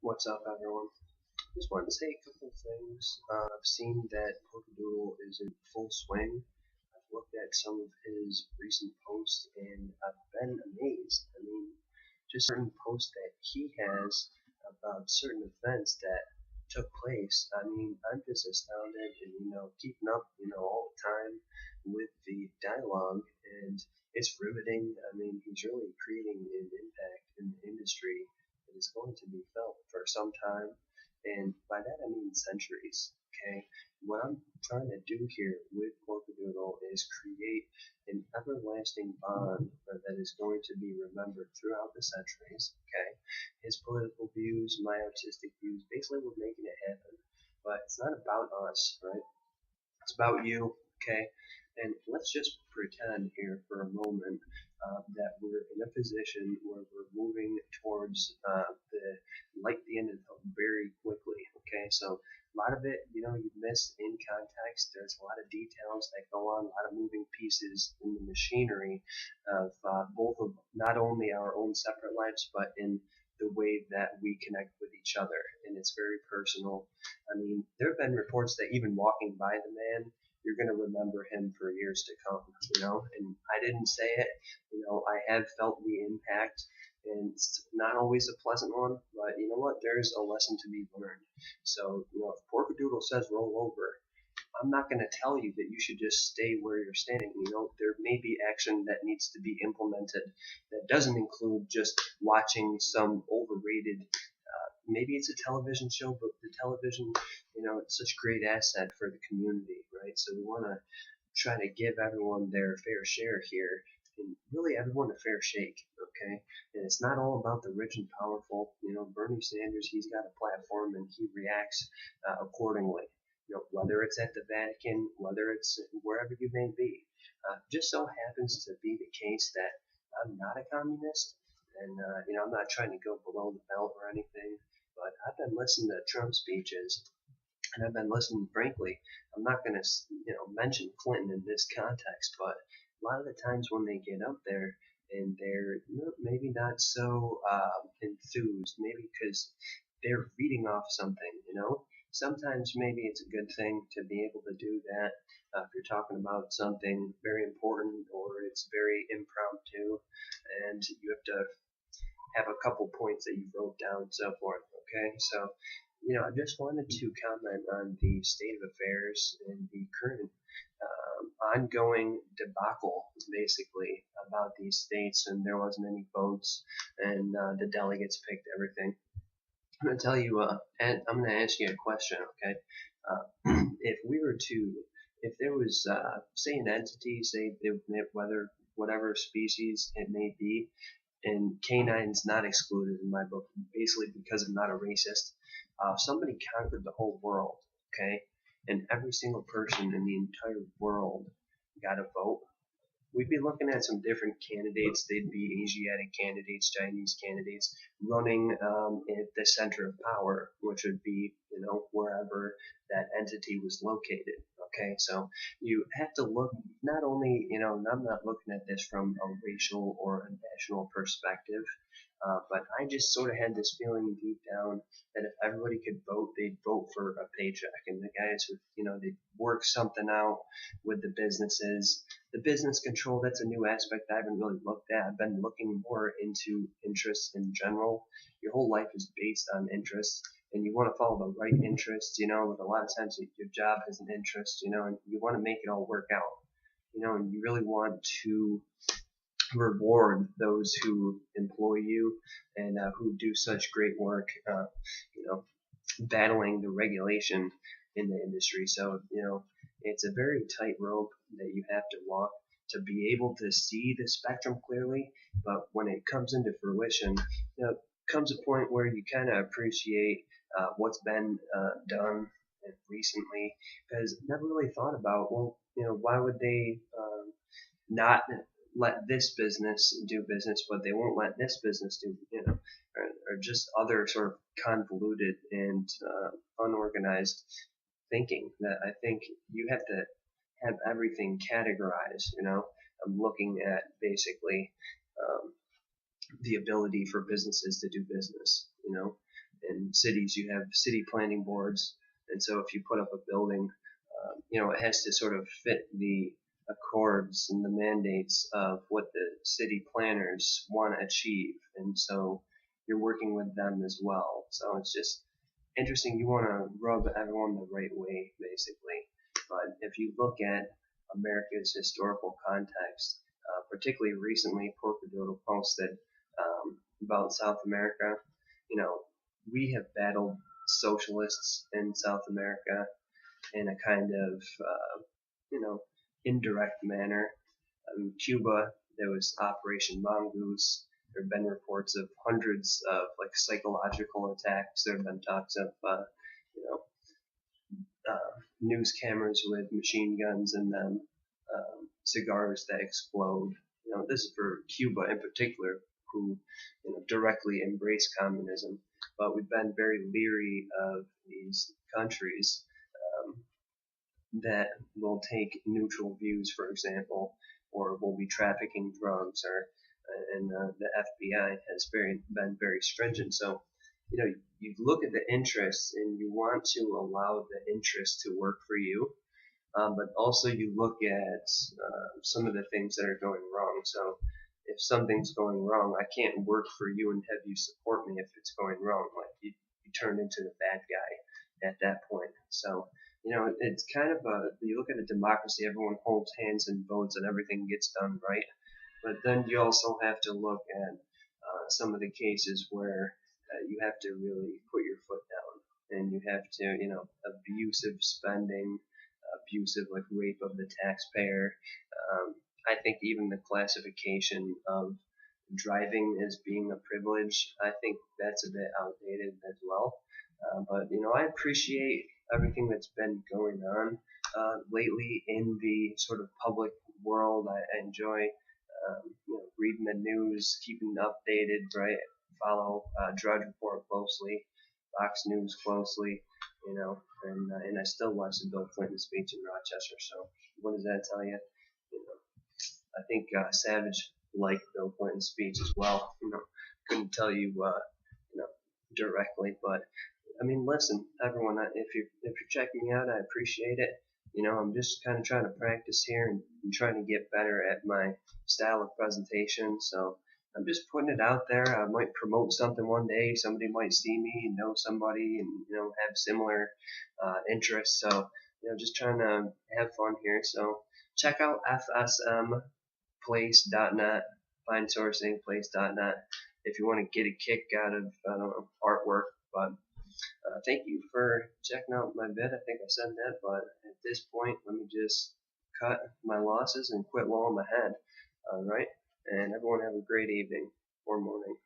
What's up, everyone? Just wanted to say a couple of things. I've seen that Porkadoodle is in full swing. I've looked at some of his recent posts and I've been amazed. I mean, just certain posts that he has about certain events that took place. I mean, I'm just astounded and, keeping up, all the time with the dialogue, and it's riveting. I mean, he's really creating an impact in the industry that is going to be felt for some time, and by that I mean centuries. Okay, what I'm trying to do here with Porkadoodle is create an everlasting bond that is going to be remembered throughout the centuries. Okay, his political views, my artistic views, basically we're making it happen. But it's not about us, right? It's about you. Okay, and let's just pretend here for a moment that we're in a position where we're moving towards the end of the film very quickly. Okay, so a lot of it, you miss in context. There's a lot of details that go on, a lot of moving pieces in the machinery of both of not only our own separate lives, but in the way that we connect with each other, and it's very personal. I mean, there have been reports that even walking by the man, you're going to remember him for years to come, and I didn't say it, I have felt the impact, and it's not always a pleasant one, but you know what, there's a lesson to be learned. So, if Porkadoodle says roll over, I'm not going to tell you that you should just stay where you're standing. There may be action that needs to be implemented that doesn't include just watching some overrated, maybe it's a television show, but the television, it's such a great asset for the community, right? So we want to try to give everyone their fair share here, and really everyone a fair shake, okay? And it's not all about the rich and powerful. Bernie Sanders, he's got a platform and he reacts accordingly. Whether it's at the Vatican, whether it's wherever you may be. Just so happens to be the case that I'm not a communist, and I'm not trying to go below the belt or anything, but I've been listening to Trump speeches, and I've been listening, frankly. I'm not going to, mention Clinton in this context, but a lot of the times when they get up there and they're maybe not so enthused, maybe because they're reading off something. Sometimes maybe it's a good thing to be able to do that if you're talking about something very important or it's very impromptu and you have to have a couple points that you wrote down and so forth. Okay, so I just wanted to comment on the state of affairs and the current ongoing debacle, basically, about these states, and there wasn't any votes, and the delegates picked everything. I'm going to tell you, and I'm going to ask you a question, okay? If we were to, if there was, say, an entity, say, whether whatever species it may be, and canines not excluded in my book, basically because I'm not a racist. Somebody conquered the whole world, okay, and every single person in the entire world got a vote. We'd be looking at some different candidates. They'd be Asiatic candidates, Chinese candidates, running at the center of power, which would be, wherever that entity was located. Okay, so you have to look not only, and I'm not looking at this from a racial or a national perspective, but I just sort of had this feeling deep down that if everybody could vote, they'd vote for a paycheck. And the guys would, they'd work something out with the businesses. The business control, that's a new aspect I haven't really looked at. I've been looking more into interests in general. Your whole life is based on interests, and you want to follow the right interests, but a lot of times your job has an interest, and you want to make it all work out, and you really want to reward those who employ you and who do such great work, battling the regulation in the industry. So, it's a very tight rope that you have to walk to be able to see the spectrum clearly. But when it comes into fruition, comes a point where you kind of appreciate what's been done recently, because never really thought about, well, why would they not let this business do business, but they won't let this business do, or just other sort of convoluted and unorganized thinking that I think you have to have everything categorized. I'm looking at basically the ability for businesses to do business, in cities you have city planning boards, and so if you put up a building, it has to sort of fit the accords and the mandates of what the city planners want to achieve, and so you're working with them as well. So it's just interesting. You want to rub everyone the right way, basically. But if you look at America's historical context, particularly recently, Porcudoodle posted about South America. You know, we have battled socialists in South America in a kind of, you know, indirect manner. Cuba, there was Operation Mongoose. There have been reports of hundreds of like psychological attacks. There have been talks of, you know, news cameras with machine guns in them, cigars that explode. This is for Cuba in particular, who directly embrace communism. But we've been very leery of these countries that will take neutral views, for example, or will be trafficking drugs, or and the FBI has been very stringent. So, you look at the interests and you want to allow the interests to work for you, but also you look at some of the things that are going wrong. So if something's going wrong, I can't work for you and have you support me if it's going wrong. Like you turn into the bad guy at that point. So it's kind of you look at a democracy, everyone holds hands and votes and everything gets done right. But then you also have to look at some of the cases where you have to really put your foot down, and you have to, abusive spending, abusive like rape of the taxpayer. I think even the classification of driving as being a privilege, I think that's a bit outdated as well. But I appreciate everything that's been going on lately in the sort of public world. I enjoy reading the news, keeping updated, right? Follow Drudge Report closely, Fox News closely, and I still watch the Bill Clinton speech in Rochester. So what does that tell you? I think Savage liked Bill Clinton's speech as well. Couldn't tell you, directly, but I mean, listen, everyone, if you're checking me out, I appreciate it. I'm just kind of trying to practice here and trying to get better at my style of presentation. So I'm just putting it out there. I might promote something one day. Somebody might see me and know somebody and have similar interests. So just trying to have fun here. So check out fsmplace.net, findsourcingplace.net if you want to get a kick out of artwork. But thank you for checking out my vid. I think I said that, but at this point, let me just cut my losses and quit while I'm ahead. All right, and everyone have a great evening or morning.